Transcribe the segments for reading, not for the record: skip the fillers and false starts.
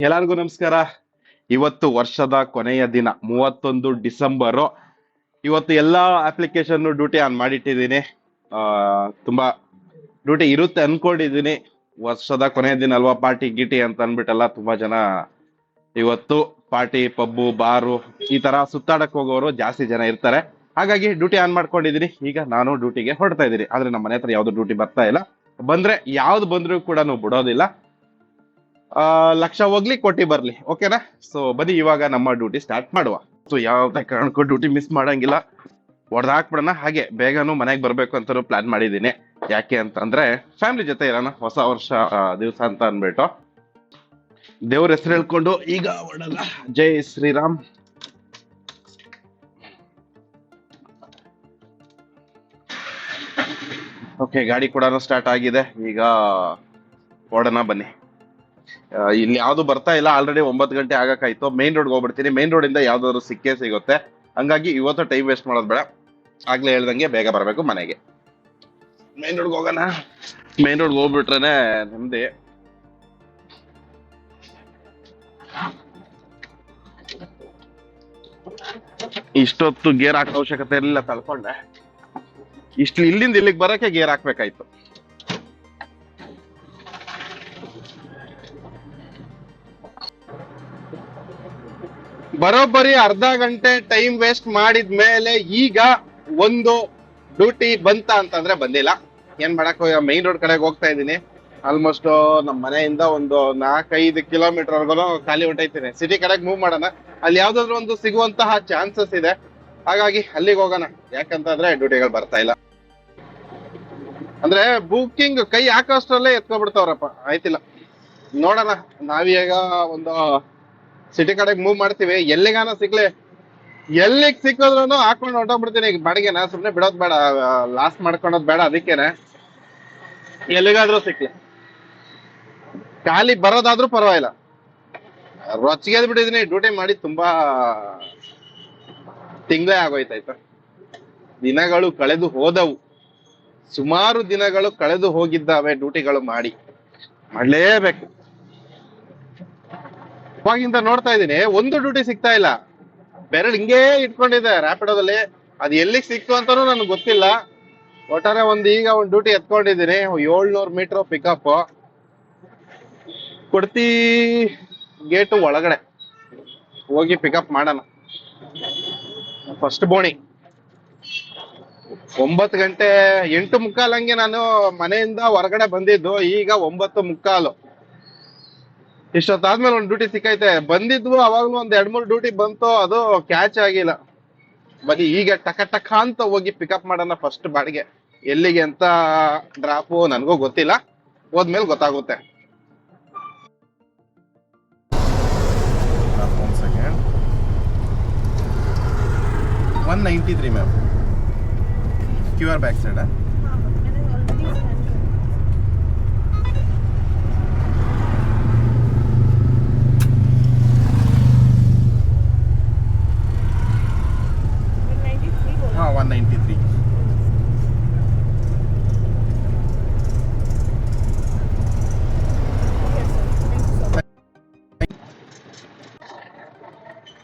ಎಲ್ಲರಿಗೂ ನಮಸ್ಕಾರ. ಇವತ್ತು ವರ್ಷದ ಕೊನೆಯ ದಿನ 31 ಡಿಸೆಂಬರ್. ಇವತ್ತು ಎಲ್ಲಾ ಅಪ್ಲಿಕೇಶನ್ ಡ್ಯೂಟಿ ಆನ್ ಮಾಡಿಟ್ಟಿದ್ದೀನಿ. ತುಂಬಾ ಡ್ಯೂಟಿ ಇರುತ್ತೆ ಅನ್ಕೊಂಡಿದ್ದೀನಿ. ವರ್ಷದ ಕೊನೆಯ ದಿನ ಅಲ್ವಾ, ಪಾರ್ಟಿ ಗಿಟಿ ಅಂತ ಅನ್ಬಿಟ್ಟಲ್ಲ ತುಂಬಾ ಜನ ಇವತ್ತು ಪಾರ್ಟಿ ಪಬ್ಬು ಬಾರು ಈ ತರ ಸುತ್ತಾಡಕ್ ಹೋಗೋರು ಜಾಸ್ತಿ ಜನ ಇರ್ತಾರೆ. ಹಾಗಾಗಿ ಡ್ಯೂಟಿ ಆನ್ ಮಾಡ್ಕೊಂಡಿದ್ದೀನಿ. ಈಗ ನಾನು ಡ್ಯೂಟಿಗೆ ಹೊರಡ್ತಾ ಇದ್ದೀನಿ. ಆದ್ರೆ ನಮ್ಮ ಮನೆ ಹತ್ರ ಯಾವ್ದು ಡ್ಯೂಟಿ ಬರ್ತಾ ಇಲ್ಲ. ಬಂದ್ರೆ ಯಾವ್ದು ಬಂದ್ರು ಕೂಡ ಬಿಡೋದಿಲ್ಲ. ಲಕ್ಷ ಹೋಗ್ಲಿ ಕೋಟಿ ಬರ್ಲಿ, ಓಕೆನಾ? ಸೊ ಬನ್ನಿ ಇವಾಗ ನಮ್ಮ ಡ್ಯೂಟಿ ಸ್ಟಾರ್ಟ್ ಮಾಡುವ. ಸೊ ಯಾವ್ದೇ ಕಾರಣಕ್ಕೂ ಡ್ಯೂಟಿ ಮಿಸ್ ಮಾಡಂಗಿಲ್ಲ, ಹೊಡೆದಾಕ್ಬಿಡೋಣ. ಹಾಗೆ ಬೇಗನೂ ಮನೆಗೆ ಬರ್ಬೇಕು ಅಂತಾನು ಪ್ಲಾನ್ ಮಾಡಿದ್ದೀನಿ. ಯಾಕೆ ಅಂತಂದ್ರೆ ಫ್ಯಾಮಿಲಿ ಜೊತೆ ಇರೋಣ, ಹೊಸ ವರ್ಷ ದಿವಸ ಅಂತ ಅನ್ಬಿಟ್ಟು ದೇವ್ರ ಹೆಸರು ಹೇಳ್ಕೊಂಡು ಈಗ ಹೊರಡೋಣ. ಜೈ ಶ್ರೀರಾಮ್. ಓಕೆ, ಗಾಡಿ ಕೂಡ ಸ್ಟಾರ್ಟ್ ಆಗಿದೆ. ಈಗ ಹೊರಡೋಣ ಬನ್ನಿ. ಇಲ್ಲಿ ಯಾವ್ದು ಬರ್ತಾ ಇಲ್ಲ. ಆಲ್ರೆಡಿ 9 ಗಂಟೆ ಆಗಕ್ಕಾಯ್ತು. ಮೇನ್ ರೋಡ್ಗೆ ಹೋಗ್ಬಿಡ್ತೀನಿ. ಮೇನ್ ರೋಡ್ ಇಂದ ಯಾವ್ದಾದ್ರು ಸಿಕ್ಕೇ ಸಿಗುತ್ತೆ. ಹಂಗಾಗಿ ಇವತ್ತು ಟೈಮ್ ವೇಸ್ಟ್ ಮಾಡೋದು ಬೇಡ. ಆಗ್ಲೇ ಹೇಳ್ದಂಗೆ ಬೇಗ ಬರ್ಬೇಕು ಮನೆಗೆ. ಮೇನ್ ರೋಡ್ಗೆ ಹೋಗೋಣ. ಮೇನ್ ರೋಡ್ಗೆ ಹೋಗ್ಬಿಟ್ರೇನೆ ನೆಮ್ಮದಿ. ಇಷ್ಟೊತ್ತು ಗೇರ್ ಹಾಕೋ ಅವಶ್ಯಕತೆ ಇರಲಿಲ್ಲ, ತಳ್ಕೊಂಡೆ. ಇಲ್ಲಿಂದ ಇಲ್ಲಿಗೆ ಬರಕ್ಕೆ ಗೇರ್ ಹಾಕ್ಬೇಕಾಯ್ತು. ಬರೋಬ್ಬರಿ ಅರ್ಧ ಗಂಟೆ ಟೈಮ್ ವೇಸ್ಟ್ ಮಾಡಿದ್ಮೇಲೆ ಈಗ ಒಂದು ಡ್ಯೂಟಿ ಬಂತ ಅಂತಂದ್ರೆ ಬಂದಿಲ್ಲ. ಏನ್ ಮಾಡಕ್, ಮೈನ್ ರೋಡ್ ಕಡೆಗೆ ಹೋಗ್ತಾ ಇದ್ದೀನಿ. ಆಲ್ಮೋಸ್ಟ್ ನಮ್ಮ ಮನೆಯಿಂದ ಒಂದು 4-5 ಕಿಲೋಮೀಟರ್ ವರ್ಗು ಖಾಲಿ ಹೊಂಟೈತೀನಿ. ಸಿಟಿ ಕಡೆಗೆ ಮೂವ್ ಮಾಡೋಣ. ಅಲ್ಲಿ ಯಾವ್ದಾದ್ರು ಒಂದು ಸಿಗುವಂತಹ ಚಾನ್ಸಸ್ ಇದೆ. ಹಾಗಾಗಿ ಅಲ್ಲಿಗೆ ಹೋಗೋಣ. ಯಾಕಂತಂದ್ರೆ ಡ್ಯೂಟಿಗಳು ಬರ್ತಾ ಇಲ್ಲ. ಅಂದ್ರೆ ಬುಕಿಂಗ್ ಕೈ ಹಾಕೋಷ್ಟ್ರಲ್ಲೇ ಎತ್ಕೊಬಿಡ್ತಾವ್ರಪ್ಪ. ಆಯ್ತಿಲ್ಲ, ನೋಡೋಣ. ನಾವೀಗ ಒಂದು ಸಿಟಿ ಕಡೆಗೆ ಮೂವ್ ಮಾಡ್ತೀವಿ. ಎಲ್ಲಿಗಾನ ಸಿಕ್ಲಿ, ಎಲ್ಲಿಗ್ ಸಿಕ್ಕಿದ್ರು ಹಾಕೊಂಡು ಹೊಂಟೋಗ್ಬಿಡ್ತೀನಿ. ಈಗ ಬಾಡಿಗೆನ ಸುಮ್ನೆ ಬಿಡೋದ್ ಬೇಡ, ಲಾಸ್ ಮಾಡ್ಕೊಳೋದ್ ಬೇಡ. ಅದಕ್ಕೇನೆ ಎಲ್ಲಿಗಾದ್ರೂ ಸಿಕ್ಲಿ, ಖಾಲಿ ಬರೋದಾದ್ರೂ ಪರವಾಗಿಲ್ಲ. ರೊಚ್ಚಿಗೆ ಬಿಟ್ಟಿದೀನಿ. ಡ್ಯೂಟಿ ಮಾಡಿ ತುಂಬಾ ತಿಂಗಳೇ ಆಗೋಯ್ತಾಯ್ತು. ದಿನಗಳು ಕಳೆದು ಹೋದವು, ಸುಮಾರು ದಿನಗಳು ಕಳೆದು ಹೋಗಿದ್ದಾವೆ ಡ್ಯೂಟಿಗಳು ಮಾಡ್ಲೇಬೇಕು. ಅವಾಗಿಂದ ನೋಡ್ತಾ ಇದ್ದೀನಿ, ಒಂದು ಡ್ಯೂಟಿ ಸಿಗ್ತಾ ಇಲ್ಲ. ಬೆರಳು ಹಿಂಗೇ ಇಟ್ಕೊಂಡಿದೆ ರ್ಯಾಪಿಡೋದಲ್ಲಿ. ಅದು ಎಲ್ಲಿಗೆ ಸಿಕ್ತು ಅಂತಾನೂ ನನ್ಗೆ ಗೊತ್ತಿಲ್ಲ. ಒಟ್ಟಾರೆ ಈಗ ಒಂದು ಡ್ಯೂಟಿ ಎತ್ಕೊಂಡಿದ್ದೀನಿ. 700 ಮೀಟರ್ ಪಿಕಪ್. ಕೊಡ್ತಿ ಗೇಟು ಒಳಗಡೆ ಹೋಗಿ ಪಿಕಪ್ ಮಾಡೋಣ. ಫಸ್ಟ್ ಬೋಣಿ 9 ಗಂಟೆ 8:15 ಹಂಗೆ ನಾನು ಮನೆಯಿಂದ ಹೊರಗಡೆ ಬಂದಿದ್ದು. ಈಗ 9:15. ಇಷ್ಟೊತ್ತಾದ್ಮೇಲೆ ಒಂದು ಡ್ಯೂಟಿ ಸಿಕ್ಕೈತೆ. ಬಂದಿದ್ವು ಅವಾಗ್ಲೂ ಒಂದ್ 2-3 ಡ್ಯೂಟಿ ಬಂತು, ಅದು ಕ್ಯಾಚ್ ಆಗಿಲ್ಲ. ಬನ್ನಿ ಈಗ ಟಕ ಟಕ ಅಂತ ಹೋಗಿ ಪಿಕಪ್ ಮಾಡೋಣ. ಫಸ್ಟ್ ಬಾಡಿಗೆ ಎಲ್ಲಿಗೆ ಅಂತ ಡ್ರಾಪು ನನಗೂ ಗೊತ್ತಿಲ್ಲ, ಹೋದ್ಮೇಲೆ ಗೊತ್ತಾಗುತ್ತೆ. 193 ಮ್ಯಾಮ್. QR back side. ಹಾ, 193.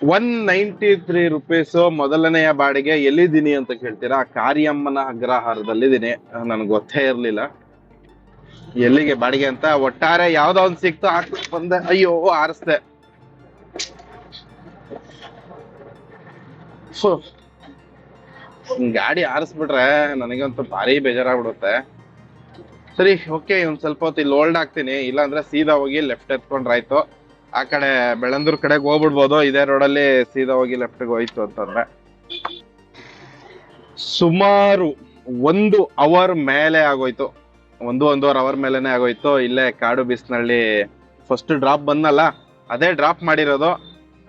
₹193 ಮೊದಲನೆಯ ಬಾಡಿಗೆ. ಎಲ್ಲಿದ್ದೀನಿ ಅಂತ ಕೇಳ್ತೀರಾ? ಕಾರಿಯಮ್ಮನ ಅಗ್ರಹಾರದಲ್ಲಿದ್ದೀನಿ. ನನ್ಗೆ ಗೊತ್ತೇ ಇರ್ಲಿಲ್ಲ ಎಲ್ಲಿಗೆ ಬಾಡಿಗೆ ಅಂತ. ಒಟ್ಟಾರೆ ಯಾವ್ದೋ ಒಂದ್ ಸಿಕ್ತು, ಹಾಕ್ಬಿಟ್ಟು ಬಂದೆ. ಅಯ್ಯೋ, ಆರಿಸ್ದೆ. ಗಾಡಿ ಆರಿಸ್ಬಿಟ್ರೆ ನನಗಂತೂ ಭಾರಿ ಬೇಜಾರಾಗ್ಬಿಡುತ್ತೆ. ಸರಿ, ಓಕೆ, ಒಂದ್ ಸ್ವಲ್ಪ ಹೊತ್ತು ಇಲ್ಲಿ ಹೋಲ್ಡ್ ಆಗ್ತೀನಿ. ಇಲ್ಲಾಂದ್ರೆ ಸೀದಾ ಹೋಗಿ ಲೆಫ್ಟ್ ಎತ್ಕೊಂಡ್ರಾಯ್ತು. ಆ ಕಡೆ ಬೆಳಂದೂರ್ ಕಡೆಗೆ ಹೋಗ್ಬಿಡ್ಬೋದು. ಇದೇ ರೋಡಲ್ಲಿ ಸೀದಾ ಹೋಗಿ ಲೆಫ್ಟ್ಗೆ ಹೋಯ್ತು ಅಂತಂದ್ರೆ. ಸುಮಾರು 1 ಅವರ್ ಮೇಲೆ ಆಗೋಯ್ತು. 1-1.5 ಅವರ್ ಮೇಲೆನೆ ಆಗೋಯ್ತು. ಇಲ್ಲೇ ಕಾಡು ಬಿಸ್ನಳ್ಳಿ ಫಸ್ಟ್ ಡ್ರಾಪ್ ಬಂದಲ್ಲ, ಅದೇ ಡ್ರಾಪ್ ಮಾಡಿರೋದು.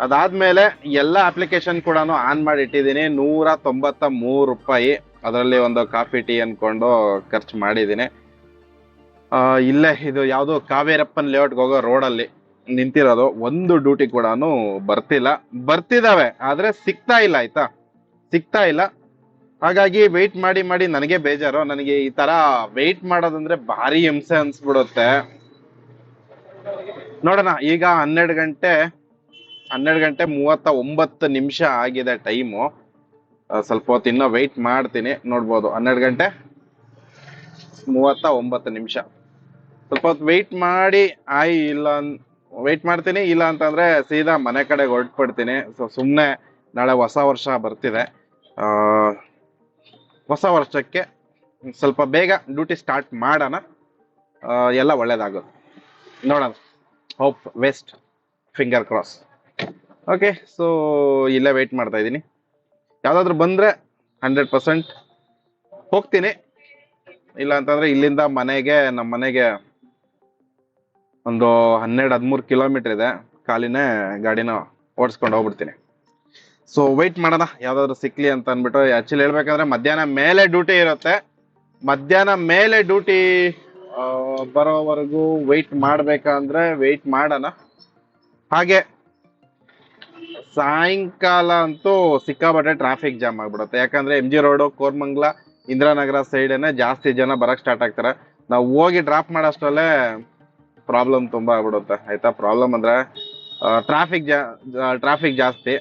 ಅದಾದ್ಮೇಲೆ ಎಲ್ಲ ಅಪ್ಲಿಕೇಶನ್ ಕೂಡ ಆನ್ ಮಾಡಿ ಇಟ್ಟಿದ್ದೀನಿ. ₹193. ಅದರಲ್ಲಿ ಒಂದು ಕಾಫಿ ಟೀ ಅನ್ಕೊಂಡು ಖರ್ಚು ಮಾಡಿದ್ದೀನಿ. ಇಲ್ಲೇ ಇದು ಯಾವುದು ಕಾವೇರಪ್ಪನ್ ಲೇಔಟ್ಗೆ ಹೋಗೋ ರೋಡಲ್ಲಿ ನಿಂತಿರೋದು. ಒಂದು ಡ್ಯೂಟಿ ಕೂಡ ಬರ್ತಿದಾವೆ, ಆದ್ರೆ ಸಿಗ್ತಾ ಇಲ್ಲ. ಆಯ್ತಾ, ಸಿಗ್ತಾ ಇಲ್ಲ. ಹಾಗಾಗಿ ವೆಯ್ಟ್ ಮಾಡಿ ಮಾಡಿ ನನಗೆ ಬೇಜಾರು. ನನಗೆ ಈ ತರ ವೆಯ್ಟ್ ಮಾಡೋದಂದ್ರೆ ಭಾರಿ ಹಿಂಸೆ ಅನ್ಸ್ಬಿಡುತ್ತೆ. ನೋಡೋಣ. ಈಗ 12 ಗಂಟೆ 39 ನಿಮಿಷ ಆಗಿದೆ ಟೈಮು. ಸ್ವಲ್ಪ ಹೊತ್ತು ಇನ್ನೂ ವೆಯ್ಟ್ ಮಾಡ್ತೀನಿ. ನೋಡ್ಬೋದು 12 ಗಂಟೆ 39 ನಿಮಿಷ. ಸ್ವಲ್ಪ ಹೊತ್ತು ವೆಯ್ಟ್ ಮಾಡಿ ವೆಯ್ಟ್ ಮಾಡ್ತೀನಿ. ಇಲ್ಲ ಅಂತಂದ್ರೆ ಸೀದಾ ಮನೆ ಕಡೆಗೆ ಹೊರಟ್ಬಿಡ್ತೀನಿ. ಸುಮ್ಮನೆ ನಾಳೆ ಹೊಸ ವರ್ಷ ಬರ್ತಿದೆ. ಹೊಸ ವರ್ಷಕ್ಕೆ ಸ್ವಲ್ಪ ಬೇಗ ಡ್ಯೂಟಿ ಸ್ಟಾರ್ಟ್ ಮಾಡೋಣ. ಎಲ್ಲ ಒಳ್ಳೇದಾಗುತ್ತೆ. ನೋಡೋಣ. Hope best, finger cross. Okay, so ಇಲ್ಲೇ ವೆಯ್ಟ್ ಮಾಡ್ತಾ ಇದ್ದೀನಿ. ಯಾವ್ದಾದ್ರು ಬಂದ್ರೆ 100% ಹೋಗ್ತೀನಿ. ಇಲ್ಲ ಅಂತಂದ್ರೆ ಇಲ್ಲಿಂದ ನಮ್ಮ ಮನೆಗೆ ಒಂದು 12-13 ಕಿಲೋಮೀಟರ್ ಇದೆ. ಕಾಲಿನೇ ಗಾಡಿನ ಓಡಿಸ್ಕೊಂಡು ಹೋಗ್ಬಿಡ್ತೀನಿ. ಸೊ ವೆಯ್ಟ್ ಮಾಡೋಣ ಯಾವ್ದಾದ್ರು ಸಿಕ್ಲಿ ಅಂತ ಅಂದ್ಬಿಟ್ಟು. ಆಕ್ಚುಲಿ ಹೇಳ್ಬೇಕಂದ್ರೆ ಮಧ್ಯಾಹ್ನ ಮೇಲೆ ಡ್ಯೂಟಿ ಇರುತ್ತೆ. ಮಧ್ಯಾಹ್ನ ಮೇಲೆ ಡ್ಯೂಟಿ ಬರೋವರೆಗೂ ವೆಯ್ಟ್ ಮಾಡ್ಬೇಕಂದ್ರೆ ವೆಯ್ಟ್ ಮಾಡೋಣ. ಹಾಗೆ ಸಾಯಂಕಾಲ ಅಂತೂ ಸಿಕ್ಕಾಬಟ್ಟೆ ಟ್ರಾಫಿಕ್ ಜಾಮ್ ಆಗ್ಬಿಡುತ್ತೆ. ಯಾಕಂದ್ರೆ MG ರೋಡು, ಕೋರ್ಮಂಗ್ಲ, ಇಂದಿರಾನಗರ ಸೈಡೇನೆ ಜಾಸ್ತಿ ಜನ ಬರಕ್ ಸ್ಟಾರ್ಟ್ ಆಗ್ತಾರೆ. ನಾವು ಹೋಗಿ ಡ್ರಾಪ್ ಮಾಡೋಷ್ಟರಲ್ಲೇ ಪ್ರಾಬ್ಲಮ್ ತುಂಬಾ ಆಗ್ಬಿಡುತ್ತೆ. ಆಯ್ತಾ, ಪ್ರಾಬ್ಲಮ್ ಅಂದ್ರೆ ಟ್ರಾಫಿಕ್ ಜಾಸ್ತಿ.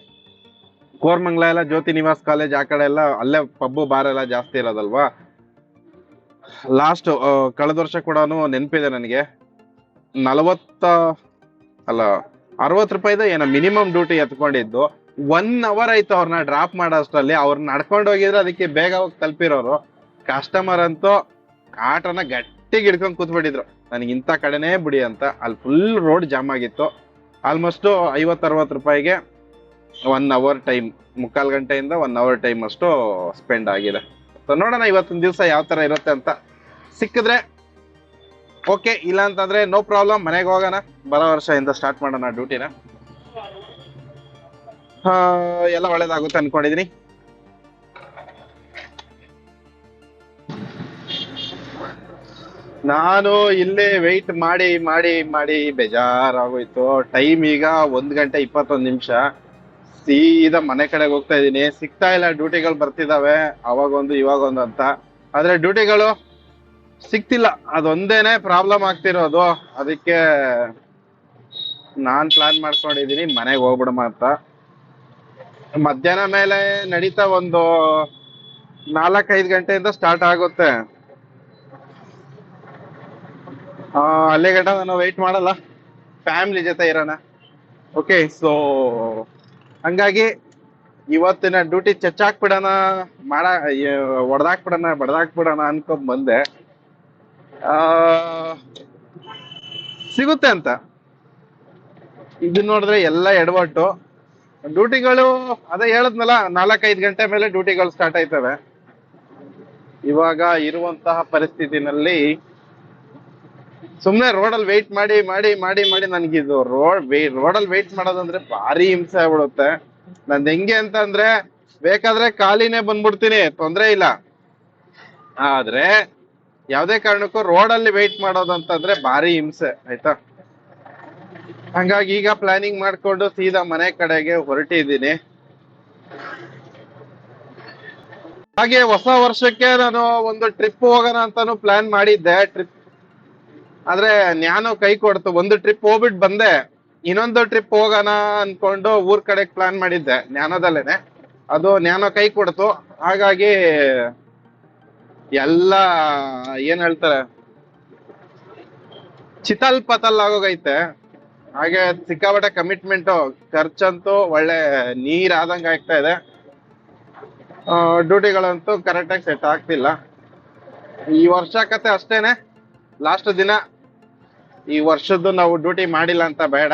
ಕೋರ್ಮಂಗ್ಲ ಎಲ್ಲ ಜ್ಯೋತಿ ನಿವಾಸ್ ಕಾಲೇಜ್ ಆ ಕಡೆ ಎಲ್ಲ ಅಲ್ಲೇ ಪಬ್ಬು ಬಾರ್ ಎಲ್ಲ ಜಾಸ್ತಿ ಇರೋದಲ್ವಾ. ಲಾಸ್ಟ್ ಕಳೆದ ವರ್ಷ ಕೂಡ ನೆನಪಿದೆ ನನಗೆ, 60 ರೂಪಾಯಿದ ಏನೋ ಮಿನಿಮಮ್ ಡ್ಯೂಟಿ ಎತ್ಕೊಂಡಿದ್ದು. 1 ಅವರ್ ಆಯ್ತು ಅವ್ರನ್ನ ಡ್ರಾಪ್ ಮಾಡೋಷ್ಟರಲ್ಲಿ. ಅವ್ರನ್ನ ನಡ್ಕೊಂಡು ಹೋಗಿದ್ರೆ ಅದಕ್ಕೆ ಬೇಗ ಹೋಗಿ ತಲುಪಿರೋರು. ಕಸ್ಟಮರ್ ಅಂತೂ ಆಟೋನ ಗಟ್ಟಿಗೆ ಹಿಡ್ಕೊಂಡು ಕೂತ್ಬಿಟ್ಟಿದ್ರು, ನನಗೆ ಇಂಥ ಕಡೆನೇ ಬಿಡಿ ಅಂತ. ಅಲ್ಲಿ ಫುಲ್ ರೋಡ್ ಜಾಮ್ ಆಗಿತ್ತು. ಆಲ್ಮೋಸ್ಟ್ 50-60 ರೂಪಾಯಿಗೆ 1 ಅವರ್ ಟೈಮ್, 3/4 ಗಂಟೆಯಿಂದ 1 ಅವರ್ ಟೈಮ್ ಅಷ್ಟು ಸ್ಪೆಂಡ್ ಆಗಿದೆ. ಸೊ ನೋಡೋಣ ಇವತ್ತಿನ ದಿವಸ ಯಾವ ತರ ಇರುತ್ತೆ ಅಂತ. ಸಿಕ್ಕಿದ್ರೆ ಓಕೆ, ಇಲ್ಲ ಅಂತಂದ್ರೆ ನೋ ಪ್ರಾಬ್ಲಮ್, ಮನೆಗೆ ಹೋಗೋಣ. ಬರೋ ವರ್ಷದಿಂದ ಸ್ಟಾರ್ಟ್ ಮಾಡೋಣ ಡ್ಯೂಟಿನ. ಎಲ್ಲ ಒಳ್ಳೇದಾಗುತ್ತೆ ಅನ್ಕೊಂಡಿದೀನಿ. ನಾನು ಇಲ್ಲೇ ವೆಯ್ಟ್ ಮಾಡಿ ಮಾಡಿ ಮಾಡಿ ಬೇಜಾರಾಗೋಯ್ತು. ಟೈಮ್ ಈಗ 1 ಗಂಟೆ 21 ನಿಮಿಷ. ಸೀದಾ ಮನೆ ಕಡೆಗೆ ಹೋಗ್ತಾ ಇದೀನಿ. ಸಿಗ್ತಾ ಇಲ್ಲ, ಡ್ಯೂಟಿಗಳು ಬರ್ತಿದಾವೆ ಅವಾಗೊಂದು ಇವಾಗೊಂದು ಅಂತ. ಆದ್ರೆ ಡ್ಯೂಟಿಗಳು ಸಿಗ್ತಿಲ್ಲ, ಅದೊಂದೇನೆ ಪ್ರಾಬ್ಲಮ್ ಆಗ್ತಿರೋದು. ಅದಕ್ಕೆ ನಾನ್ ಪ್ಲಾನ್ ಮಾಡ್ಕೊಂಡಿದೀನಿ ಮನೆಗೆ ಹೋಗ್ಬಿಡಮ ಅಂತ. ಮಧ್ಯಾಹ್ನ ಮೇಲೆ ನಡೀತಾ ಒಂದು 4-5 ಗಂಟೆಯಿಂದ ಸ್ಟಾರ್ಟ್ ಆಗುತ್ತೆ. ಅಲ್ಲೇ ಗಂಟ ನಾನು ವೆಯ್ಟ್ ಮಾಡಲ್ಲ, ಫ್ಯಾಮಿಲಿ ಜೊತೆ ಇರೋಣ. ಓಕೆ, ಸೊ ಹಂಗಾಗಿ ಇವತ್ತಿನ ಡ್ಯೂಟಿ ಚಚ್ಚಾಕ್ಬಿಡೋಣ, ಬಡ್ದಾಕ್ಬಿಡೋಣ ಅನ್ಕೊಂಡ್ ಬಂದೆ. ಸಿಗುತ್ತೆ ಅಂತ. ಇದು ನೋಡಿದ್ರೆ ಎಲ್ಲ ಎಡವಟ್ಟು. ಡ್ಯೂಟಿಗಳು ಅದೇ ಹೇಳದ್ನಲ್ಲ, 4-5 ಗಂಟೆ ಮೇಲೆ ಡ್ಯೂಟಿಗಳು ಸ್ಟಾರ್ಟ್ ಆಯ್ತವೆ. ಇವಾಗ ಇರುವಂತಹ ಪರಿಸ್ಥಿತಿನಲ್ಲಿ ಸುಮ್ನೆ ರೋಡಲ್ಲಿ ವೆಯ್ಟ್ ಮಾಡಿ ಮಾಡಿ ಮಾಡಿ ಮಾಡಿ ನನ್ಗಿದು ರೋಡಲ್ಲಿ ವೆಯ್ಟ್ ಮಾಡೋದಂದ್ರೆ ಭಾರಿ ಹಿಂಸೆ ಆಗ್ಬಿಡುತ್ತೆ. ನಂದು ಹೆಂಗೆ ಅಂತ ಅಂದ್ರೆ, ಬೇಕಾದ್ರೆ ಖಾಲಿನೇ ಬಂದ್ಬಿಡ್ತೀನಿ, ತೊಂದ್ರೆ ಇಲ್ಲ. ಆದ್ರೆ ಯಾವ್ದೇ ಕಾರಣಕ್ಕೂ ರೋಡಲ್ಲಿ ವೆಯ್ಟ್ ಮಾಡೋದಂತಂದ್ರೆ ಭಾರಿ ಹಿಂಸೆ. ಆಯ್ತಾ, ಹಂಗಾಗಿ ಈಗ ಪ್ಲಾನಿಂಗ್ ಮಾಡ್ಕೊಂಡು ಸೀದಾ ಮನೆ ಕಡೆಗೆ ಹೊರಟಿದ್ದೀನಿ. ಹಾಗೆ ಹೊಸ ವರ್ಷಕ್ಕೆ ನಾನು ಒಂದು ಟ್ರಿಪ್ ಹೋಗೋಣ ಅಂತಾನು ಪ್ಲಾನ್ ಮಾಡಿದ್ದೆ. ಆದ್ರೆ ನ್ಯಾನೋ ಕೈ ಕೊಡ್ತು. ಒಂದು ಟ್ರಿಪ್ ಹೋಗ್ಬಿಟ್ಟು ಬಂದೆ, ಇನ್ನೊಂದು ಟ್ರಿಪ್ ಹೋಗೋಣ ಅನ್ಕೊಂಡು ಊರ್ ಕಡೆಗೆ ಪ್ಲಾನ್ ಮಾಡಿದ್ದೆ ನ್ಯಾನೋದಲ್ಲೇನೆ. ಅದು ನ್ಯಾನೋ ಕೈ ಕೊಡ್ತು. ಹಾಗಾಗಿ ಎಲ್ಲ ಏನ್ ಹೇಳ್ತಾರೆ, ಚಿತಲ್ ಪತಲ್ ಆಗೋಗೈತೆ. ಹಾಗೆ ಸಿಕ್ಕಾಬಟ್ಟೆ ಕಮಿಟ್ಮೆಂಟ್, ಖರ್ಚಂತೂ ಒಳ್ಳೆ ನೀರ್ ಆದಂಗ ಆಗ್ತಾ ಇದೆ. ಡ್ಯೂಟಿಗಳಂತೂ ಕರೆಕ್ಟಾಗಿ ಸೆಟ್ ಆಗ್ತಿಲ್ಲ. ಈ ವರ್ಷ ಕತೆ ಅಷ್ಟೇನೆ, ಲಾಸ್ಟ್ ದಿನ. ಈ ವರ್ಷದ್ದು ನಾವು ಡ್ಯೂಟಿ ಮಾಡಿಲ್ಲ ಅಂತ ಬೇಡ.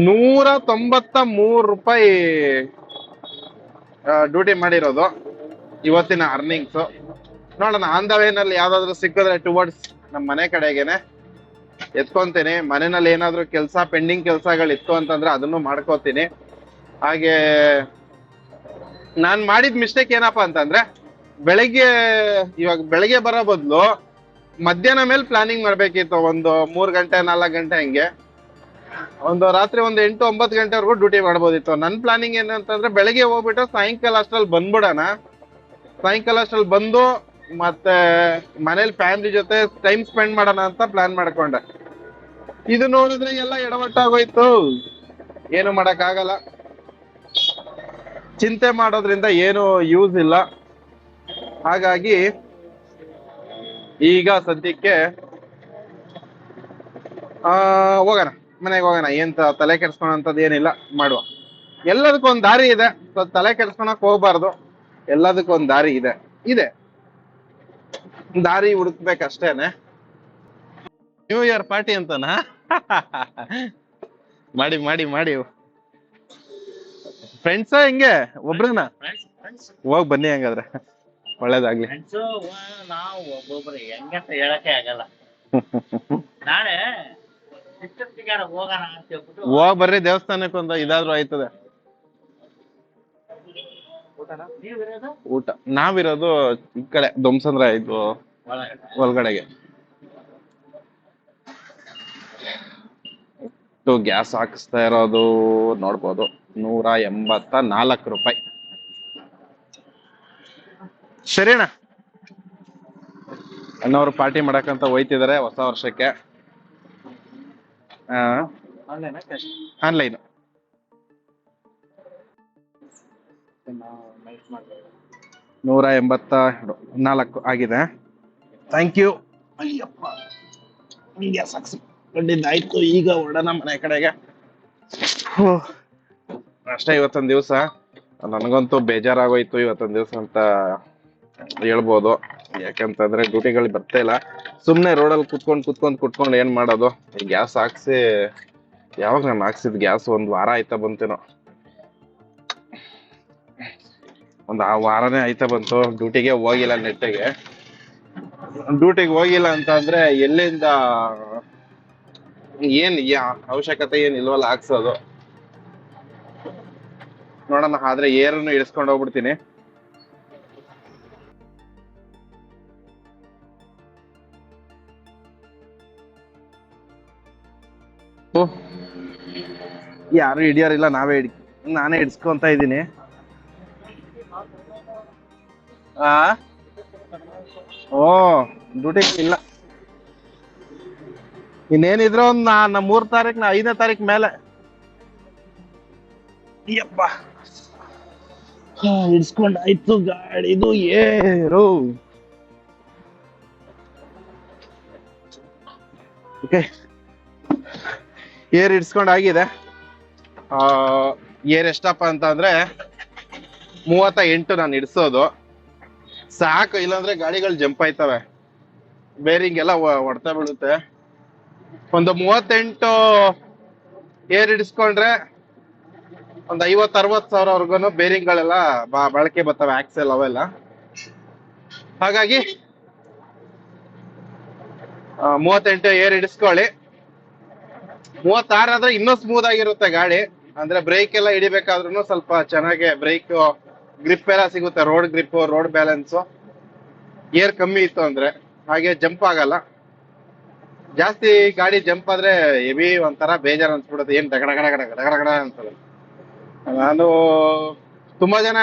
193 ರೂಪಾಯಿ ಡ್ಯೂಟಿ ಮಾಡಿರೋದು ಇವತ್ತಿನ ಅರ್ನಿಂಗ್ಸ್. ನೋಡೋಣ, ಆನ್ ದ ವೇನಲ್ಲಿ ಯಾವ್ದಾದ್ರು ಸಿಕ್ಕಿದ್ರೆ ಟುವರ್ಡ್ಸ್ ನಮ್ಮ ಮನೆ ಕಡೆಗೇನೆ ಎತ್ಕೊಂತೀನಿ. ಮನೆಯಲ್ಲಿ ಏನಾದ್ರು ಪೆಂಡಿಂಗ್ ಕೆಲ್ಸಗಳು ಇತ್ತು ಅಂತಂದ್ರೆ ಅದನ್ನು ಮಾಡ್ಕೋತೀನಿ. ಹಾಗೆ ನಾನ್ ಮಾಡಿದ ಮಿಸ್ಟೇಕ್ ಏನಪ್ಪಾ ಅಂತಂದ್ರೆ, ಬೆಳಗ್ಗೆ ಬರೋ ಬದಲು ಮಧ್ಯಾಹ್ನ ಮೇಲೆ ಪ್ಲಾನಿಂಗ್ ಮಾಡ್ಬೇಕಿತ್ತು. ಒಂದು 3 ಗಂಟೆ 4 ಗಂಟೆ ಹಂಗೆ, ರಾತ್ರಿ ಒಂದು 8-9 ಗಂಟೆವರೆಗೂ ಡ್ಯೂಟಿ ಮಾಡ್ಬೋದಿತ್ತು. ನನ್ ಪ್ಲಾನಿಂಗ್ ಏನಂತಂದ್ರೆ, ಬೆಳಗ್ಗೆ ಹೋಗ್ಬಿಟ್ಟು ಸಾಯಂಕಾಲ ಅಷ್ಟ್ರಲ್ಲಿ ಬಂದ್ಬಿಡೋಣ. ಸಾಯಂಕಾಲ ಅಷ್ಟ್ರಲ್ಲಿ ಬಂದು ಮತ್ತೆ ಮನೇಲಿ ಫ್ಯಾಮಿಲಿ ಜೊತೆ ಟೈಮ್ ಸ್ಪೆಂಡ್ ಮಾಡೋಣ ಅಂತ ಪ್ಲಾನ್ ಮಾಡ್ಕೊಂಡೆ. ಇದು ನೋಡಿದ್ರೆ ಎಲ್ಲ ಎಡವಟ್ಟಾಗೋಯ್ತು. ಏನು ಮಾಡಕ್ ಆಗಲ್ಲ, ಚಿಂತೆ ಮಾಡೋದ್ರಿಂದ ಏನು ಯೂಸ್ ಇಲ್ಲ. ಹಾಗಾಗಿ ಈಗ ಸದ್ಯಕ್ಕೆ ಹೋಗೋಣ, ಮನೆಗೆ ಹೋಗೋಣ. ಏನ್ ತಲೆ ಕೆಡ್ಸ್ಕೊಳಂತದ್ ಏನಿಲ್ಲ, ಮಾಡುವ. ಎಲ್ಲದಕ್ಕೊಂದ್ ದಾರಿ ಇದೆ, ತಲೆ ಕೆಡ್ಸ್ಕೊಳಕ್ ಹೋಗ್ಬಾರ್ದು. ಎಲ್ಲದಕ್ಕೊಂದ್ ದಾರಿ ಇದೆ ಇದೆ ದಾರಿ ಹುಡುಕ್ಬೇಕಷ್ಟೇನೆ. ನ್ಯೂ ಇಯರ್ ಪಾರ್ಟಿ ಅಂತನಾ? ಮಾಡಿ ಮಾಡಿ ಮಾಡಿ. ಫ್ರೆಂಡ್ಸ್ ಹೆಂಗೆ ಒಬ್ರನ್ನ ಹೋಗ್ ಬನ್ನಿ, ಹಂಗಾದ್ರೆ ಒಳ್ಳೇದಾಗ್ಲಿ. ನಾವು ಒಬ್ಬೊಬ್ರು ಹೆಂಗಂತ ಹೇಳಕ್ಕೆ ಆಗಲ್ಲ. ನಾಳೆ ಹೋಗೋಣ ಅಂತ ಹೇಳ್ಬಿಟ್ಟು ಹೋಗ್ ಬರ್ರಿ, ದೇವಸ್ಥಾನಕ್ಕೆ ಒಂದು ಇದಾದ್ರೂ ಆಯ್ತದೆ. ಊಟ ನಾವಿರೋದು ಈ ಕಡೆ ದೊಮ್ಸಂದ್ರ ಇದು ಒಳಗಡೆಗೆ. ಗ್ಯಾಸ್ ಹಾಕಿಸ್ತಾ ಇರೋದು ನೋಡ್ಬೋದು, 184 ರೂಪಾಯಿ. ಸರಿ ಅಣ್ಣ, ಅಣ್ಣವ್ರು ಪಾರ್ಟಿ ಮಾಡಕ್ಕಂತ ಹೋಯ್ತಿದಾರೆ ಹೊಸ ವರ್ಷಕ್ಕೆ. ಆನ್ಲೈನ್ 184 ಆಗಿದೆ. Thank you. ಅಯ್ಯಪ್ಪ, ಗ್ಯಾಸ್ ಹಾಕ್ಸ್ಕೊಂಡಿದ್ದಾಯ್ತು. ಈಗ ಹೊರಡೋಣ ಮನೆ ಕಡೆಗೆ. ಅಷ್ಟೇ ಇವತ್ತೊಂದ್ ದಿವ್ಸ. ನನಗಂತೂ ಬೇಜಾರಾಗೋಯ್ತು ಇವತ್ತೊಂದ್ ದಿವ್ಸ ಅಂತ ಹೇಳ್ಬೋದು. ಯಾಕಂತಂದ್ರೆ ಡ್ಯೂಟಿಗಳು ಬರ್ತಾ ಇಲ್ಲ, ಸುಮ್ನೆ ರೋಡಲ್ಲಿ ಕುತ್ಕೊಂಡು ಏನ್ ಮಾಡೋದು. ಗ್ಯಾಸ್ ಹಾಕ್ಸಿ, ಯಾವಾಗ ನಾನು ಹಾಕ್ಸಿದ್ ಗ್ಯಾಸ್ 1 ವಾರ ಆಯ್ತಾ ಬಂತೇನೋ, ಒಂದು ಆ ವಾರನೇ ಆಯ್ತಾ ಬಂತು. ಡ್ಯೂಟಿಗೆ ಹೋಗಿಲ್ಲ, ನೆಟ್ಟಿಗೆ ಡ್ಯೂಟಿಗೆ ಹೋಗಿಲ್ಲ ಅಂತ ಅಂದ್ರೆ ಎಲ್ಲಿಂದ ಏನ್ ಅವಶ್ಯಕತೆ ಏನ್ ಇಲ್ವಲ್ಲ ಹಾಕ್ಸೋದು. ನೋಡೋಣ, ಆದ್ರೆ ಏರನ್ನು ಇಳಿಸ್ಕೊಂಡು ಹೋಗ್ಬಿಡ್ತೀನಿ. ಯಾರು ಹಿಡಿಯಾರಿಲ್ಲ, ನಾನೇ ಹಿಡ್ಸ್ಕೊಂತ ಇದ್ದೀನಿ. ಓ, ಡ್ಯೂಟಿ ಇಲ್ಲ ಇನ್ನೇನಿದ್ರು ಒಂದ್ 3 ತಾರೀಕು, 5ನೇ ತಾರೀಕು ಮೇಲೆ. ಯಪ್ಪ, ಹಿಡ್ಸ್ಕೊಂಡಾಯ್ತು ಗಾಡಿದು ಏರು. Okay, air ಹಿಡ್ಸ್ಕೊಂಡಾಗಿದೆ. ಏರ್ ಎಷ್ಟಪ್ಪ ಅಂತ ಅಂದ್ರೆ 38 ನಾನು ಹಿಡ್ಸೋದು ಸಾಕು, ಇಲ್ಲಾಂದ್ರೆ ಗಾಡಿಗಳು ಜಂಪ್ ಆಯ್ತವೆ, ಬೇರಿಂಗ್ ಎಲ್ಲ ಹೊಡ್ತಾ ಬೀಳುತ್ತೆ. ಒಂದು 38 ಏರ್ ಹಿಡಿಸ್ಕೊಂಡ್ರೆ ಒಂದು 50-60 ಸಾವಿರವರೆಗೂ ಬೇರಿಂಗ್ ಗಳೆಲ್ಲ ಬಳಕೆ ಬರ್ತವೆ, ಆಕ್ಸೆಲ್ ಅವೆಲ್ಲ. ಹಾಗಾಗಿ 38 ಏರ್ ಹಿಡಿಸ್ಕೊಳ್ಳಿ. 36 ಆದ್ರೆ ಇನ್ನೂ ಸ್ಮೂತ್ ಆಗಿರುತ್ತೆ ಗಾಡಿ. ಅಂದ್ರೆ ಬ್ರೇಕ್ ಎಲ್ಲ ಹಿಡಿಬೇಕಾದ್ರೂ ಸ್ವಲ್ಪ ಚೆನ್ನಾಗಿ ಬ್ರೇಕ್ ಗ್ರಿಪ್ ಎಲ್ಲ ಸಿಗುತ್ತೆ, road grip, road balance. Air ಕಮ್ಮಿ ಇತ್ತು ಅಂದ್ರೆ ಹಾಗೆ ಜಂಪ್ ಆಗಲ್ಲ ಜಾಸ್ತಿ. ಗಾಡಿ ಜಂಪ್ ಆದ್ರೆ ಹೆವಿ ಒಂಥರ ಬೇಜಾರು ಅನ್ಸ್ಬಿಡುತ್ತೆ, ಏನ್ ಗಡ ಅನ್ಸಲ್ಲ. ನಾನು ತುಂಬಾ ಜನ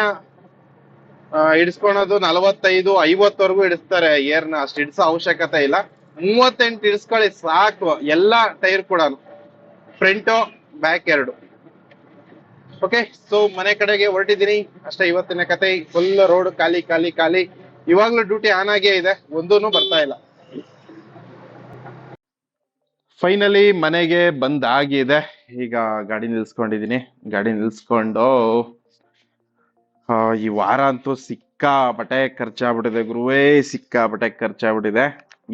ಹಿಡಿಸ್ಕೊಳೋದು 45-50 ಹಿಡಿಸ್ತಾರೆ ಏರ್ನ, ಅಷ್ಟು ಹಿಡಿಸೋ ಅವಶ್ಯಕತೆ ಇಲ್ಲ. 38 ಹಿಡಿಸ್ಕೊಳ್ಳಿ ಸಾಕು, ಎಲ್ಲಾ ಟೈರ್ ಕೂಡ, ಫ್ರಂಟು ಬ್ಯಾಕ್ 2. ಓಕೆ, ಸೊ ಮನೆ ಕಡೆಗೆ ಹೊರಟಿದ್ದೀನಿ ಅಷ್ಟೇ. ಇವತ್ತಿನ ಕತೆ ಫುಲ್ ರೋಡ್ ಖಾಲಿ ಖಾಲಿ ಖಾಲಿ. ಇವಾಗ್ಲೂ ಡ್ಯೂಟಿ ಆನ್ ಆಗೇ ಇದೆ, ಒಂದೂನು ಬರ್ತಾ ಇಲ್ಲ. ಫೈನಲಿ ಮನೆಗೆ ಬಂದಾಗಿದೆ. ಈಗ ಗಾಡಿ ನಿಲ್ಸ್ಕೊಂಡಿದೀನಿ. ಗಾಡಿ ನಿಲ್ಸ್ಕೊಂಡು ಈ ವಾರ ಅಂತೂ ಸಿಕ್ಕಾಪಟ್ಟೆ ಖರ್ಚಾಗ್ಬಿಟ್ಟಿದೆ ಗುರುವೇ, ಸಿಕ್ಕಾಪಟ್ಟೆ ಖರ್ಚಾಗ್ಬಿಟ್ಟಿದೆ.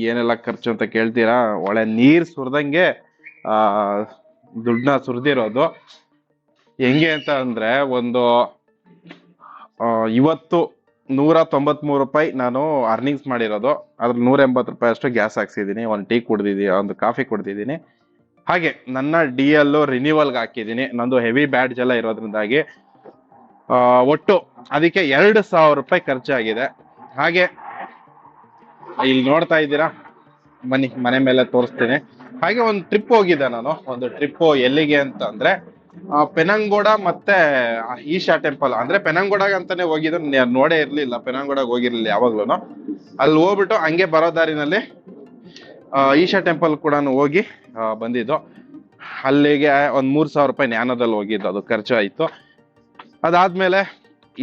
ಏನೆಲ್ಲ ಖರ್ಚು ಅಂತ ಕೇಳ್ತೀರಾ? ಒಳ್ಳೆ ನೀರ್ ಸುರಿದಂಗೆ ದುಡ್ಡನ್ನ ಸುರಿದಿರೋದು. ಹೆಂಗೆ ಅಂತ ಅಂದ್ರೆ, ಒಂದು ಇವತ್ತು 193 ರೂಪಾಯಿ ನಾನು ಅರ್ನಿಂಗ್ಸ್ ಮಾಡಿರೋದು. ಅದ್ರ 180 ರೂಪಾಯಿ ಅಷ್ಟು ಗ್ಯಾಸ್ ಹಾಕ್ಸಿದೀನಿ, ಒಂದು ಟೀ ಕುಡ್ದಿದ್ದೀನಿ, ಒಂದು ಕಾಫಿ ಕುಡ್ದಿದ್ದೀನಿ. ಹಾಗೆ ನನ್ನ DL ರಿನ್ಯೂವಲ್ಗೆ ಹಾಕಿದ್ದೀನಿ, ನಂದು ಹೆವಿ ಬ್ಯಾಡ್ಜ್ ಎಲ್ಲ ಇರೋದ್ರಿಂದಾಗಿ. ಒಟ್ಟು ಅದಕ್ಕೆ 2,000 ರೂಪಾಯಿ ಖರ್ಚಾಗಿದೆ. ಹಾಗೆ ಇಲ್ಲಿ ನೋಡ್ತಾ ಇದ್ದೀರಾ, ಮನೆ ಮೇಲೆ ತೋರಿಸ್ತೀನಿ. ಹಾಗೆ ಒಂದು ಟ್ರಿಪ್ ಹೋಗಿದ್ದೆ ನಾನು. ಒಂದು ಟ್ರಿಪ್ ಎಲ್ಲಿಗೆ ಅಂತ ಅಂದ್ರೆ ಪೆನಂಗೋಡ ಮತ್ತೆ ಈಶಾ ಟೆಂಪಲ್. ಅಂದ್ರೆ ಪೆನಂಗೋಡಾಗ ಅಂತಾನೆ ಹೋಗಿದ್ದು, ನೋಡೇ ಇರ್ಲಿಲ್ಲ, ಪೆನಂಗೋಡಾಗ ಹೋಗಿರ್ಲಿಲ್ಲ ಯಾವಾಗ್ಲೂ. ಅಲ್ಲಿ ಹೋಗ್ಬಿಟ್ಟು ಹಂಗೆ ಬರೋ ದಾರಿನಲ್ಲಿ ಈಶಾ ಟೆಂಪಲ್ ಕೂಡ ಹೋಗಿ ಬಂದಿದ್ದು. ಅಲ್ಲಿಗೆ ಒಂದು 3,000 ರೂಪಾಯಿ ನ್ಯಾನೋದಲ್ಲಿ ಹೋಗಿದ್ದು, ಅದು ಖರ್ಚು ಆಯ್ತು. ಅದಾದ್ಮೇಲೆ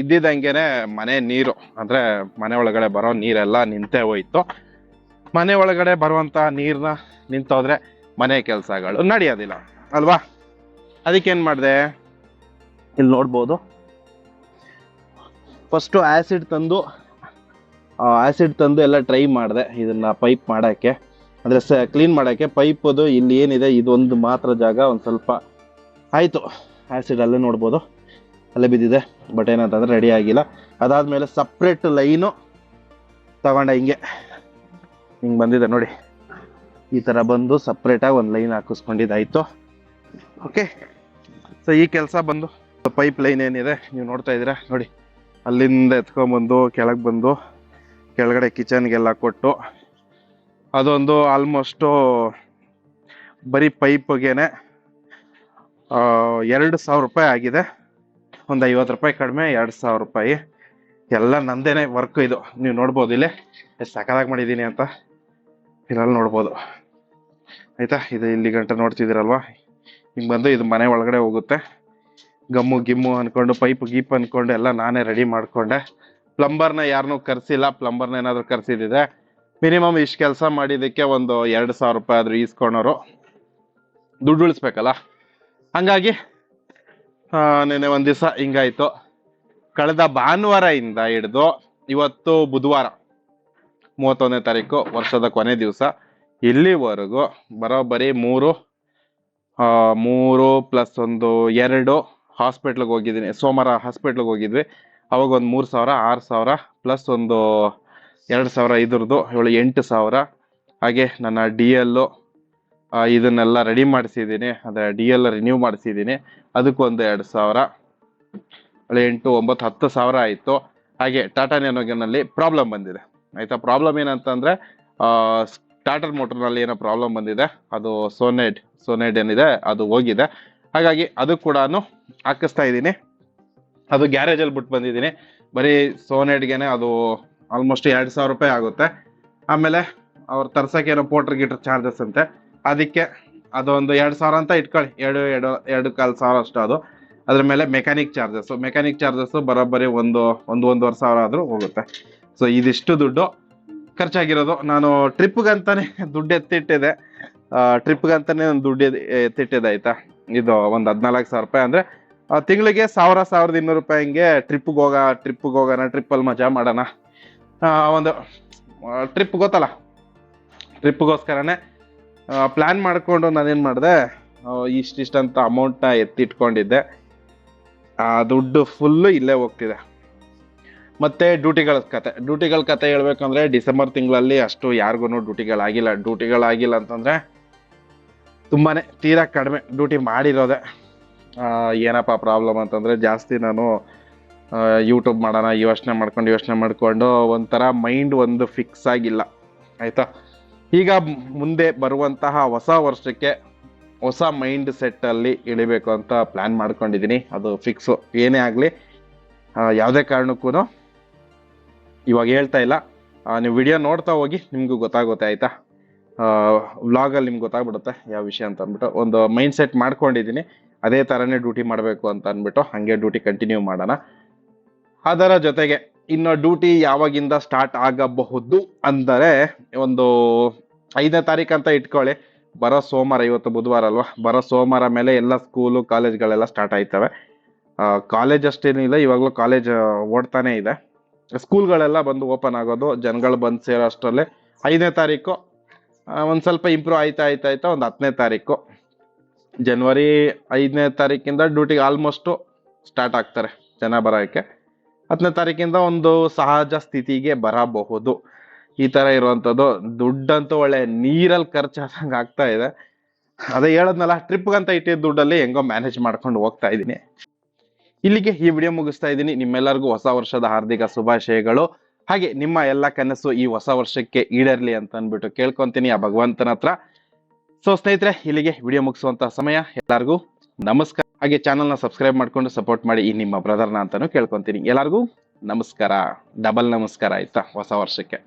ಇದ್ದಿದ್ದಂಗೆನೆ ಮನೆ ನೀರು ಅಂದ್ರೆ ಮನೆ ಒಳಗಡೆ ಬರೋ ನೀರೆಲ್ಲ ನಿಂತೇ ಹೋಯ್ತು. ಮನೆ ಒಳಗಡೆ ಬರುವಂತ ನೀರ್ನ ನಿಂತೋದ್ರೆ ಮನೆ ಕೆಲಸಗಳು ನಡೆಯೋದಿಲ್ಲ ಅಲ್ವಾ. ಅದಕ್ಕೇನ್ ಮಾಡಿದೆ, ಇಲ್ಲಿ ನೋಡ್ಬೋದು, ಫಸ್ಟು ಆ್ಯಸಿಡ್ ತಂದು ಎಲ್ಲ ಟ್ರೈ ಮಾಡಿದೆ ಇದನ್ನ ಪೈಪ್ ಮಾಡೋಕ್ಕೆ, ಅಂದರೆ ಕ್ಲೀನ್ ಮಾಡೋಕ್ಕೆ. ಪೈಪದು ಇಲ್ಲಿ ಏನಿದೆ ಇದೊಂದು ಮಾತ್ರ ಜಾಗ ಒಂದು ಸ್ವಲ್ಪ ಆಯಿತು, ಆ್ಯಸಿಡ್ ಅಲ್ಲೇ ನೋಡ್ಬೋದು ಅಲ್ಲೇ ಬಿದ್ದಿದೆ. ಬಟ್ ಏನಂತಂದರೆ ರೆಡಿ ಆಗಿಲ್ಲ. ಅದಾದಮೇಲೆ ಸಪ್ರೇಟ್ ಲೈನು ತಗೊಂಡೆ, ಹಿಂಗೆ ಬಂದಿದೆ ನೋಡಿ, ಈ ಥರ ಬಂದು ಸಪ್ರೇಟಾಗಿ ಒಂದು ಲೈನ್ ಹಾಕಿಸ್ಕೊಂಡಿದ್ದಾಯಿತು. ಓಕೆ, ಸೊ ಈ ಕೆಲಸ ಬಂದು ಪೈಪ್ ಲೈನ್ ಏನಿದೆ ನೀವು ನೋಡ್ತಾ ಇದ್ದೀರಾ ನೋಡಿ, ಅಲ್ಲಿಂದ ಎತ್ಕೊಂಡ್ಬಂದು ಕೆಳಗೆ ಬಂದು ಕೆಳಗಡೆ ಕಿಚನ್ಗೆಲ್ಲ ಕೊಟ್ಟು, ಅದೊಂದು ಆಲ್ಮೋಸ್ಟು ಬರೀ ಪೈಪ್ಗೇನೆ 2,000 ರೂಪಾಯಿ ಆಗಿದೆ. ಒಂದು 50 ರೂಪಾಯಿ ಕಡಿಮೆ, 2,000 ರೂಪಾಯಿ. ಎಲ್ಲ ನಂದೇನೆ ವರ್ಕ್. ಇದು ನೀವು ನೋಡ್ಬೋದು ಇಲ್ಲಿ ಎಷ್ಟು ಸಕ್ಕದಾಗಿ ಮಾಡಿದ್ದೀನಿ ಅಂತ, ಇದ್ರಲ್ಲಿ ನೋಡ್ಬೋದು ಆಯ್ತಾ. ಇದು ಇಲ್ಲಿ ಗಂಟೆ ನೋಡ್ತಿದ್ದೀರಲ್ವಾ, ಹಿಂಗೆ ಬಂದು ಇದು ಮನೆ ಒಳಗಡೆ ಹೋಗುತ್ತೆ. ಗಮ್ಮು ಗಿಮ್ಮು ಅಂದ್ಕೊಂಡು ಪೈಪ್ ಗೀಪ್ ಅಂದ್ಕೊಂಡು ಎಲ್ಲ ನಾನೇ ರೆಡಿ ಮಾಡಿಕೊಂಡೆ. ಪ್ಲಂಬರ್ನ ಯಾರನ್ನೂ ಕರೆಸಿಲ್ಲ. ಪ್ಲಂಬರ್ನ ಏನಾದರೂ ಕರೆಸಿದ್ದಿದೆ ಮಿನಿಮಮ್ ಇಷ್ಟು ಕೆಲಸ ಮಾಡಿದ್ದಕ್ಕೆ ಒಂದು 2,000 ರೂಪಾಯಿ ಆದರೂ ಈಸ್ಕೊಂಡವರು, ದುಡ್ಡು ಉಳಿಸ್ಬೇಕಲ್ಲ. ಹಂಗಾಗಿ ನೆನ್ನೆ ಒಂದು ದಿವಸ ಹಿಂಗಾಯ್ತು. ಕಳೆದ ಭಾನುವಾರದಿಂದ ಹಿಡಿದು ಇವತ್ತು ಬುಧವಾರ 31ನೇ ತಾರೀಕು, ವರ್ಷದ ಕೊನೆ ದಿವಸ, ಇಲ್ಲಿವರೆಗೂ ಬರೋಬ್ಬರಿ 3 + 2 ಹಾಸ್ಪಿಟ್ಲಿಗೆ ಹೋಗಿದ್ದೀನಿ. ಸೋಮವಾರ ಹಾಸ್ಪಿಟ್ಲಿಗೆ ಹೋಗಿದ್ವಿ, ಅವಾಗ ಒಂದು 3,000, 6,000 ಪ್ಲಸ್ ಒಂದು 2,000 ಇದ್ರದ್ದು 8,000. ಹಾಗೆ ನನ್ನ DL ಇದನ್ನೆಲ್ಲ ರೆಡಿ ಮಾಡಿಸಿದ್ದೀನಿ, ಅಂದರೆ DL ರಿನ್ಯೂ ಮಾಡಿಸಿದ್ದೀನಿ, ಅದಕ್ಕೊಂದು 2,000, 8, 9, 10,000 ಆಯಿತು. ಹಾಗೆ ಟಾಟಾ ನ್ಯಾನೋನಲ್ಲಿ ಪ್ರಾಬ್ಲಮ್ ಬಂದಿದೆ ಆಯಿತಾ. ಪ್ರಾಬ್ಲಮ್ ಏನಂತಂದರೆ ಸ್ಟಾರ್ಟರ್ ಮೋಟರ್ನಲ್ಲಿ ಏನೋ ಪ್ರಾಬ್ಲಮ್ ಬಂದಿದೆ, ಅದು ಸೋನೆಡ್ ಏನಿದೆ ಅದು ಹೋಗಿದೆ. ಹಾಗಾಗಿ ಅದು ಕೂಡ ಹಾಕಿಸ್ತಾ ಇದ್ದೀನಿ. ಅದು ಗ್ಯಾರೇಜಲ್ಲಿ ಬಿಟ್ಟು ಬಂದಿದ್ದೀನಿ. ಬರೀ ಸೋನೆಡ್ಗೆ ಅದು ಆಲ್ಮೋಸ್ಟ್ 2,000 ರೂಪಾಯಿ ಆಗುತ್ತೆ. ಆಮೇಲೆ ಅವ್ರು ತರ್ಸೋಕೆ ಏನೋ ಪೋಟ್ರ್ ಗೀಟ್ರ್ ಚಾರ್ಜಸ್ ಅಂತೆ, ಅದಕ್ಕೆ ಅದೊಂದು 2,000 ಅಂತ ಇಟ್ಕೊಳ್ಳಿ, 2,500 ಅಷ್ಟು. ಅದು ಅದ್ರ ಮೇಲೆ ಮೆಕ್ಯಾನಿಕ್ ಚಾರ್ಜಸ್ಸು ಬರೋಬ್ಬರಿ ಒಂದೂವರೆ ಸಾವಿರ ಆದರೂ ಹೋಗುತ್ತೆ. ಸೊ ಇದಿಷ್ಟು ದುಡ್ಡು ಖರ್ಚಾಗಿರೋದು. ನಾನು ಟ್ರಿಪ್ಗಂತಾನೆ ದುಡ್ಡು ಎತ್ತಿಟ್ಟಿದೆ, ಆಯಿತಾ. ಇದು ಒಂದು 14,000 ರೂಪಾಯಿ, ಅಂದರೆ ತಿಂಗಳಿಗೆ 1,200 ರೂಪಾಯಿ ಹಿಂಗೆ ಟ್ರಿಪ್ಪಿಗೆ ಹೋಗೋಣ, ಟ್ರಿಪ್ಪಲ್ಲಿ ಮಜಾ ಮಾಡೋಣ. ಒಂದು ಟ್ರಿಪ್ ಗೊತ್ತಲ್ಲ, ಟ್ರಿಪ್ಗೋಸ್ಕರನೇ ಪ್ಲ್ಯಾನ್ ಮಾಡಿಕೊಂಡು ನಾನೇನು ಮಾಡಿದೆ, ಇಷ್ಟಿಷ್ಟಂತ ಅಮೌಂಟ್ನ ಎತ್ತಿಟ್ಕೊಂಡಿದ್ದೆ. ದುಡ್ಡು ಫುಲ್ಲು ಇಲ್ಲೇ ಹೋಗ್ತಿದೆ. ಮತ್ತು ಡ್ಯೂಟಿಗಳ ಕತೆ ಹೇಳ್ಬೇಕಂದ್ರೆ, ಡಿಸೆಂಬರ್ ತಿಂಗಳಲ್ಲಿ ಅಷ್ಟು ಯಾರಿಗೂ ಡ್ಯೂಟಿಗಳಾಗಿಲ್ಲ ಅಂತಂದರೆ ತುಂಬಾ ತೀರಾ ಕಡಿಮೆ ಡ್ಯೂಟಿ ಮಾಡಿರೋದೆ. ಏನಪ್ಪ ಪ್ರಾಬ್ಲಮ್ ಅಂತಂದರೆ, ಜಾಸ್ತಿ ನಾನು ಯೂಟ್ಯೂಬ್ ಮಾಡೋಣ ಯೋಚನೆ ಮಾಡ್ಕೊಂಡು ಒಂಥರ ಮೈಂಡ್ ಒಂದು ಫಿಕ್ಸ್ ಆಗಿಲ್ಲ ಆಯಿತಾ. ಈಗ ಮುಂದೆ ಬರುವಂತಹ ಹೊಸ ವರ್ಷಕ್ಕೆ ಹೊಸ ಮೈಂಡ್ ಸೆಟ್ಟಲ್ಲಿ ಇಳಿಬೇಕು ಅಂತ ಪ್ಲ್ಯಾನ್ ಮಾಡ್ಕೊಂಡಿದ್ದೀನಿ. ಅದು ಫಿಕ್ಸು. ಏನೇ ಆಗಲಿ, ಯಾವುದೇ ಕಾರಣಕ್ಕೂ ಇವಾಗ ಹೇಳ್ತಾ ಇಲ್ಲ. ನೀವು ವಿಡಿಯೋ ನೋಡ್ತಾ ಹೋಗಿ, ನಿಮಗೂ ಗೊತ್ತಾಗುತ್ತೆ ಆಯಿತಾ. ವ್ಲಾಗಲ್ಲಿ ನಿಮ್ಗೆ ಗೊತ್ತಾಗ್ಬಿಡುತ್ತೆ ಯಾವ ವಿಷಯ ಅಂತ ಅಂದ್ಬಿಟ್ಟು ಒಂದು ಮೈಂಡ್ ಸೆಟ್ ಮಾಡ್ಕೊಂಡಿದ್ದೀನಿ. ಅದೇ ಥರನೇ ಡ್ಯೂಟಿ ಮಾಡಬೇಕು ಅಂತ ಅಂದ್ಬಿಟ್ಟು ಹಾಗೆ ಡ್ಯೂಟಿ ಕಂಟಿನ್ಯೂ ಮಾಡೋಣ. ಅದರ ಜೊತೆಗೆ ಇನ್ನು ಡ್ಯೂಟಿ ಯಾವಾಗಿಂದ ಸ್ಟಾರ್ಟ್ ಆಗಬಹುದು ಅಂದರೆ, ಒಂದು 5ನೇ ತಾರೀಕು ಅಂತ ಇಟ್ಕೊಳ್ಳಿ. ಬರೋ ಸೋಮವಾರ, ಇವತ್ತು ಬುಧವಾರ ಅಲ್ವಾ, ಬರೋ ಸೋಮವಾರ ಮೇಲೆ ಎಲ್ಲ ಸ್ಕೂಲು ಕಾಲೇಜ್ಗಳೆಲ್ಲ ಸ್ಟಾರ್ಟ್ ಆಯ್ತವೆ. ಕಾಲೇಜ್ ಅಷ್ಟೇನಿಲ್ಲ, ಇವಾಗಲೂ ಕಾಲೇಜ್ ಓಡ್ತಾನೆ ಇದೆ. ಸ್ಕೂಲ್ಗಳೆಲ್ಲ ಬಂದು ಓಪನ್ ಆಗೋದು, ಜನಗಳು ಬಂದು ಸೇರೋ ಅಷ್ಟರಲ್ಲೇ 5ನೇ ತಾರೀಕು ಒಂದು ಸ್ವಲ್ಪ ಇಂಪ್ರೂವ್ ಆಯ್ತಾ ಒಂದು 10ನೇ ತಾರೀಕು, ಜನವರಿ 5ನೇ ತಾರೀಕಿಂದ ಡ್ಯೂಟಿಗೆ ಆಲ್ಮೋಸ್ಟು ಸ್ಟಾರ್ಟ್ ಆಗ್ತಾರೆ ಜನ ಬರೋಕ್ಕೆ. 10ನೇ ತಾರೀಕಿಂದ ಒಂದು ಸಹಜ ಸ್ಥಿತಿಗೆ ಬರಬಹುದು. ಈ ಥರ ಇರುವಂಥದ್ದು. ದುಡ್ಡಂತೂ ಒಳ್ಳೆ ನೀರಲ್ಲಿ ಖರ್ಚಾದಂಗೆ ಆಗ್ತಾ ಇದೆ. ಅದೇ ಹೇಳದ್ನಲ್ಲ, ಟ್ರಿಪ್ಗಂತ ಇಟ್ಟಿದ್ದ ದುಡ್ಡಲ್ಲಿ ಹೆಂಗೋ ಮ್ಯಾನೇಜ್ ಮಾಡ್ಕೊಂಡು ಹೋಗ್ತಾ ಇದ್ದೀನಿ. ಇಲ್ಲಿಗೆ ಈ ವಿಡಿಯೋ ಮುಗಿಸ್ತಾ ಇದ್ದೀನಿ. ನಿಮ್ಮೆಲ್ಲರಿಗೂ ಹೊಸ ವರ್ಷದ ಹಾರ್ದಿಕ ಶುಭಾಶಯಗಳು. ಹಾಗೆ ನಿಮ್ಮ ಎಲ್ಲ ಕನಸು ಈ ಹೊಸ ವರ್ಷಕ್ಕೆ ಈಡೇರಲಿ ಅಂತ ಅಂದ್ಬಿಟ್ಟು ಕೇಳ್ಕೊತೀನಿ ಆ ಭಗವಂತನ ಹತ್ರ. ಸೊ ಸ್ನೇಹಿತರೆ, ಇಲ್ಲಿಗೆ ವಿಡಿಯೋ ಮುಗಿಸುವಂತ ಸಮಯ. ಎಲ್ಲರಿಗೂ ನಮಸ್ಕಾರ. ಹಾಗೆ ಚಾನಲ್ನ ಸಬ್ಸ್ಕ್ರೈಬ್ ಮಾಡ್ಕೊಂಡು ಸಪೋರ್ಟ್ ಮಾಡಿ ಈ ನಿಮ್ಮ ಬ್ರದರ್ನ ಅಂತಾನು ಕೇಳ್ಕೊತೀನಿ. ಎಲ್ಲರಿಗೂ ನಮಸ್ಕಾರ, ಡಬಲ್ ನಮಸ್ಕಾರ ಆಯ್ತಾ ಹೊಸ ವರ್ಷಕ್ಕೆ.